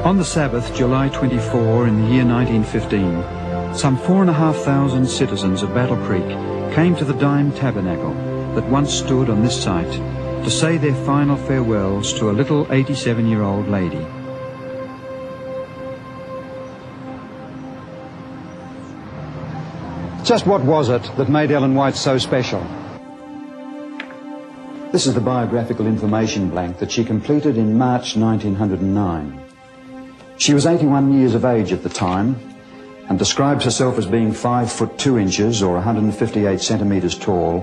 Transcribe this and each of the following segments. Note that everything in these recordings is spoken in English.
On the Sabbath, July 24, in the year 1915, some 4,500 citizens of Battle Creek came to the Dime Tabernacle that once stood on this site to say their final farewells to a little 87-year-old lady. Just what was it that made Ellen White so special? This is the biographical information blank that she completed in March 1909. She was 81 years of age at the time and describes herself as being 5 foot 2 inches or 158 centimetres tall,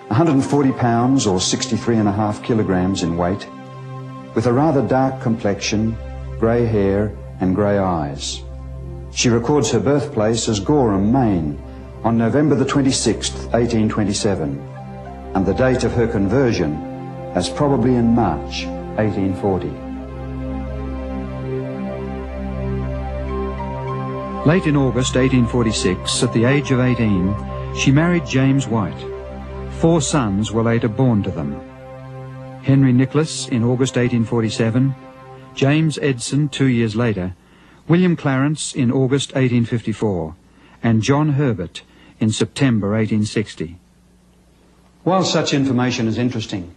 140 pounds or 63.5 kilograms in weight, with a rather dark complexion, grey hair and grey eyes. She records her birthplace as Gorham, Maine, on November the 26th, 1827, and the date of her conversion as probably in March 1840. Late in August 1846, at the age of 18, she married James White. 4 sons were later born to them. Henry Nicholas in August 1847, James Edson 2 years later, William Clarence in August 1854, and John Herbert in September 1860. While such information is interesting,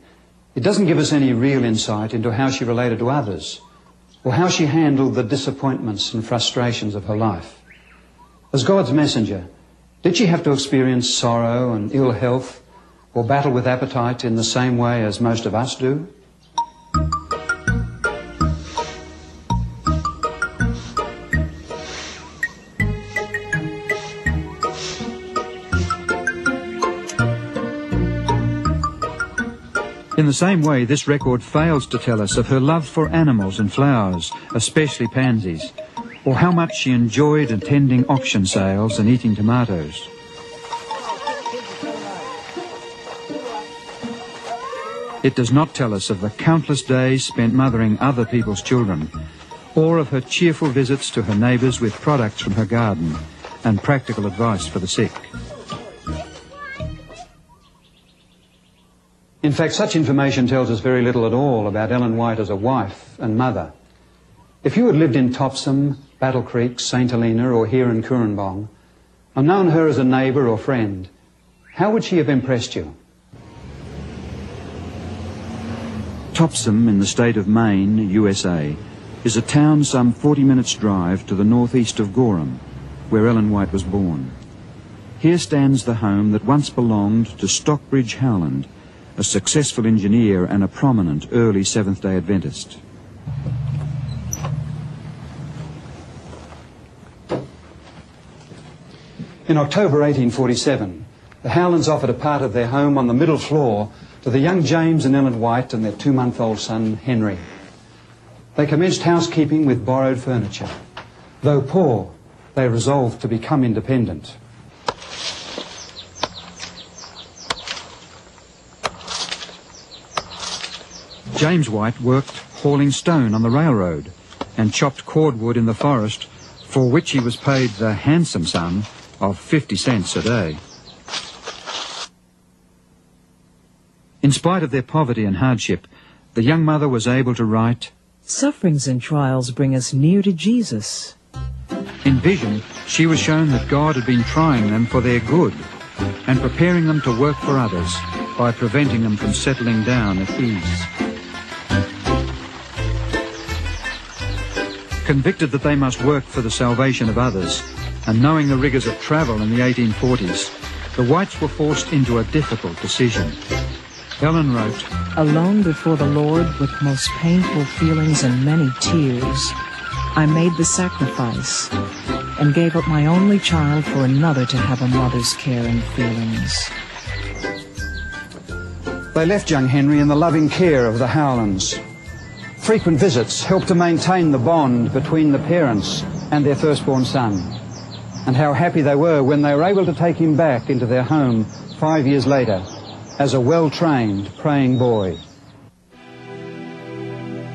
it doesn't give us any real insight into how she related to others, or how she handled the disappointments and frustrations of her life. As God's messenger, did she have to experience sorrow and ill health, or battle with appetite in the same way as most of us do? In the same way, this record fails to tell us of her love for animals and flowers, especially pansies, or how much she enjoyed attending auction sales and eating tomatoes. It does not tell us of the countless days spent mothering other people's children, or of her cheerful visits to her neighbours with products from her garden and practical advice for the sick. In fact, such information tells us very little at all about Ellen White as a wife and mother. If you had lived in Topsom, Battle Creek, St Helena or here in Coorambong, and known her as a neighbour or friend, how would she have impressed you? Topsom in the state of Maine, USA, is a town some 40 minutes' drive to the northeast of Gorham, where Ellen White was born. Here stands the home that once belonged to Stockbridge Howland, a successful engineer and a prominent early Seventh-day Adventist. In October 1847, the Howlands offered a part of their home on the middle floor to the young James and Ellen White and their 2-month-old son, Henry. They commenced housekeeping with borrowed furniture. Though poor, they resolved to become independent. James White worked hauling stone on the railroad and chopped cordwood in the forest, for which he was paid the handsome sum of 50 cents a day. In spite of their poverty and hardship, the young mother was able to write, "Sufferings and trials bring us near to Jesus." In vision, she was shown that God had been trying them for their good and preparing them to work for others by preventing them from settling down at ease. Convicted that they must work for the salvation of others, and knowing the rigours of travel in the 1840s, the Whites were forced into a difficult decision. Ellen wrote, "Alone before the Lord with most painful feelings and many tears, I made the sacrifice and gave up my only child for another to have a mother's care and feelings." They left young Henry in the loving care of the Howlands. Frequent visits helped to maintain the bond between the parents and their firstborn son. And how happy they were when they were able to take him back into their home 5 years later as a well-trained praying boy.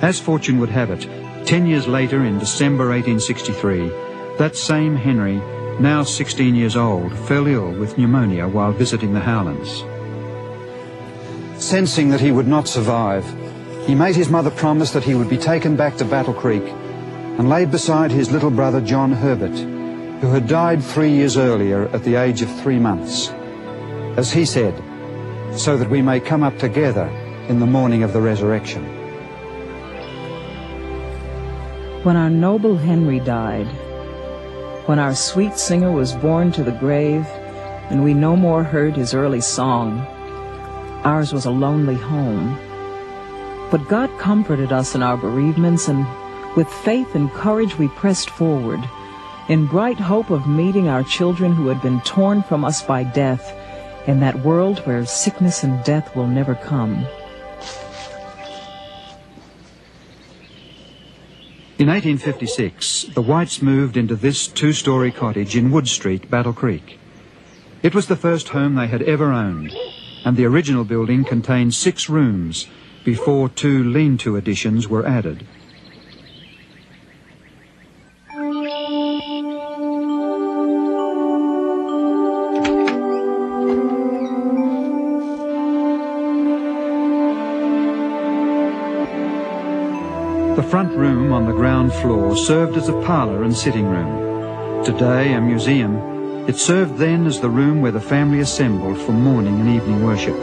As fortune would have it, 10 years later in December 1863, that same Henry, now 16 years old, fell ill with pneumonia while visiting the Howlands. Sensing that he would not survive, he made his mother promise that he would be taken back to Battle Creek and laid beside his little brother John Herbert, who had died 3 years earlier at the age of 3 months. As he said, so that we may come up together in the morning of the resurrection. When our noble Henry died, when our sweet singer was borne to the grave, and we no more heard his early song, ours was a lonely home. But God comforted us in our bereavements, and with faith and courage we pressed forward, in bright hope of meeting our children who had been torn from us by death, in that world where sickness and death will never come. In 1856, the Whites moved into this two-story cottage in Wood Street, Battle Creek. It was the first home they had ever owned, and the original building contained 6 rooms before 2 lean-to additions were added. The front room on the ground floor served as a parlour and sitting room. Today a museum, it served then as the room where the family assembled for morning and evening worship.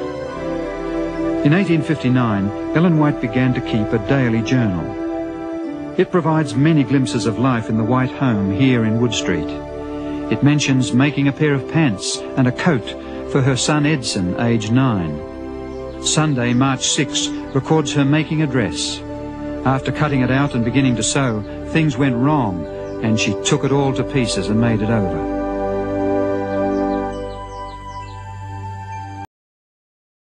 In 1859, Ellen White began to keep a daily journal. It provides many glimpses of life in the White home here in Wood Street. It mentions making a pair of pants and a coat for her son Edson, aged 9. Sunday, March 6, records her making a dress. After cutting it out and beginning to sew, things went wrong, and she took it all to pieces and made it over.